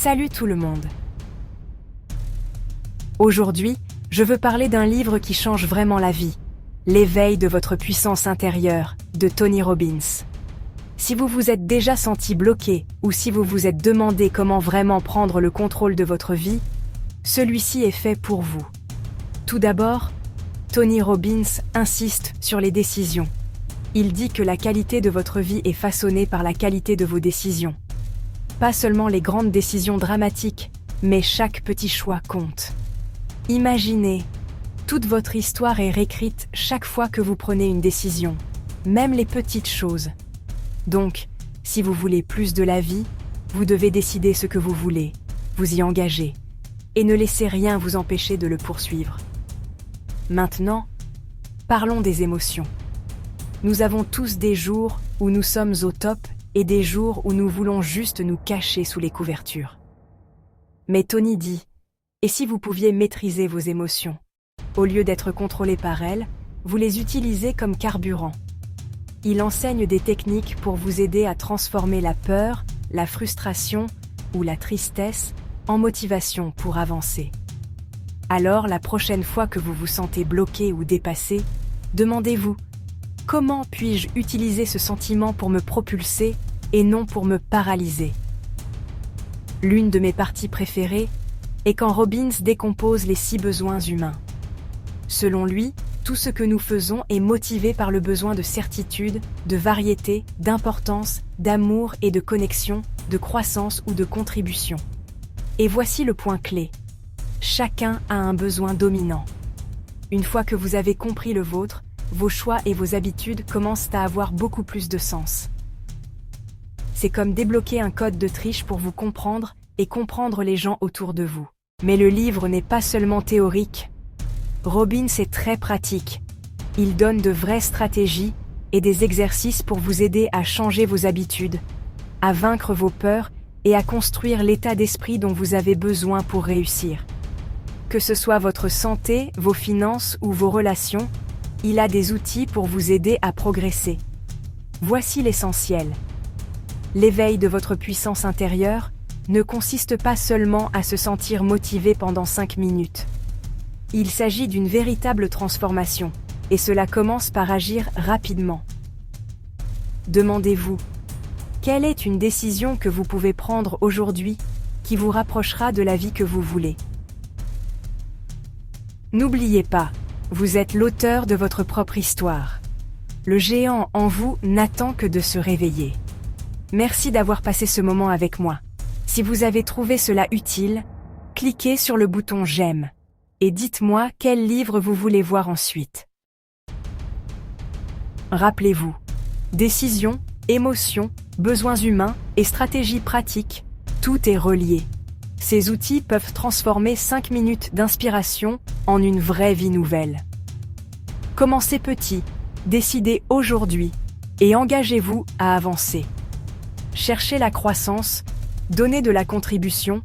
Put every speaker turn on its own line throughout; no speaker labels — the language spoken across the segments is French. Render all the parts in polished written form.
Salut tout le monde! Aujourd'hui, je veux parler d'un livre qui change vraiment la vie, L'éveil de votre puissance intérieure, de Tony Robbins. Si vous vous êtes déjà senti bloqué ou si vous vous êtes demandé comment vraiment prendre le contrôle de votre vie, celui-ci est fait pour vous. Tout d'abord, Tony Robbins insiste sur les décisions. Il dit que la qualité de votre vie est façonnée par la qualité de vos décisions. Pas seulement les grandes décisions dramatiques, mais chaque petit choix compte. Imaginez, toute votre histoire est réécrite chaque fois que vous prenez une décision, même les petites choses. Donc, si vous voulez plus de la vie, vous devez décider ce que vous voulez, vous y engager, et ne laissez rien vous empêcher de le poursuivre. Maintenant, parlons des émotions. Nous avons tous des jours où nous sommes au top et des jours où nous voulons juste nous cacher sous les couvertures. Mais Tony dit, et si vous pouviez maîtriser vos émotions? Au lieu d'être contrôlé par elles, vous les utilisez comme carburant. Il enseigne des techniques pour vous aider à transformer la peur, la frustration ou la tristesse en motivation pour avancer. Alors, la prochaine fois que vous vous sentez bloqué ou dépassé, demandez-vous: comment puis-je utiliser ce sentiment pour me propulser et non pour me paralyser? L'une de mes parties préférées est quand Robbins décompose les 6 besoins humains. Selon lui, tout ce que nous faisons est motivé par le besoin de certitude, de variété, d'importance, d'amour et de connexion, de croissance ou de contribution. Et voici le point clé. Chacun a un besoin dominant. Une fois que vous avez compris le vôtre, vos choix et vos habitudes commencent à avoir beaucoup plus de sens. C'est comme débloquer un code de triche pour vous comprendre et comprendre les gens autour de vous. Mais le livre n'est pas seulement théorique. Robbins est très pratique. Il donne de vraies stratégies et des exercices pour vous aider à changer vos habitudes, à vaincre vos peurs et à construire l'état d'esprit dont vous avez besoin pour réussir. Que ce soit votre santé, vos finances ou vos relations, il a des outils pour vous aider à progresser. Voici l'essentiel. L'éveil de votre puissance intérieure ne consiste pas seulement à se sentir motivé pendant 5 minutes. Il s'agit d'une véritable transformation, et cela commence par agir rapidement. Demandez-vous, quelle est une décision que vous pouvez prendre aujourd'hui qui vous rapprochera de la vie que vous voulez? N'oubliez pas, vous êtes l'auteur de votre propre histoire. Le géant en vous n'attend que de se réveiller. Merci d'avoir passé ce moment avec moi. Si vous avez trouvé cela utile, cliquez sur le bouton j'aime et dites-moi quel livre vous voulez voir ensuite. Rappelez-vous, décisions, émotions, besoins humains et stratégies pratiques, tout est relié. Ces outils peuvent transformer 5 minutes d'inspiration en une vraie vie nouvelle. Commencez petit, décidez aujourd'hui et engagez-vous à avancer. Cherchez la croissance, donnez de la contribution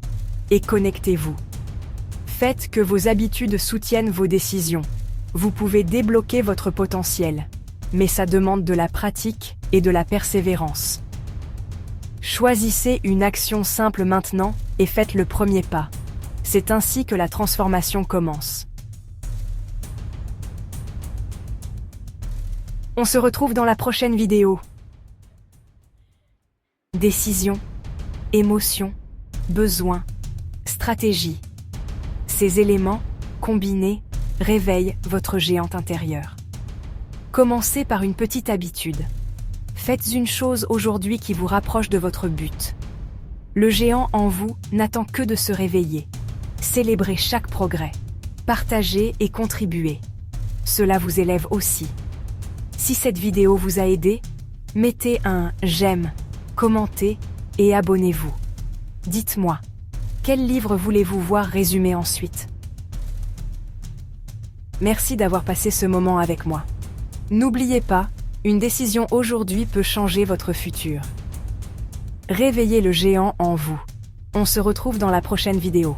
et connectez-vous. Faites que vos habitudes soutiennent vos décisions. Vous pouvez débloquer votre potentiel, mais ça demande de la pratique et de la persévérance. Choisissez une action simple maintenant et faites le premier pas. C'est ainsi que la transformation commence. On se retrouve dans la prochaine vidéo. Décision, émotion, besoin, stratégie. Ces éléments, combinés, réveillent votre géante intérieure. Commencez par une petite habitude. Faites une chose aujourd'hui qui vous rapproche de votre but. Le géant en vous n'attend que de se réveiller. Célébrez chaque progrès. Partagez et contribuez. Cela vous élève aussi. Si cette vidéo vous a aidé, mettez un j'aime, commentez et abonnez-vous. Dites-moi, quel livre voulez-vous voir résumé ensuite? Merci d'avoir passé ce moment avec moi. N'oubliez pas, une décision aujourd'hui peut changer votre futur. Réveillez le géant en vous. On se retrouve dans la prochaine vidéo.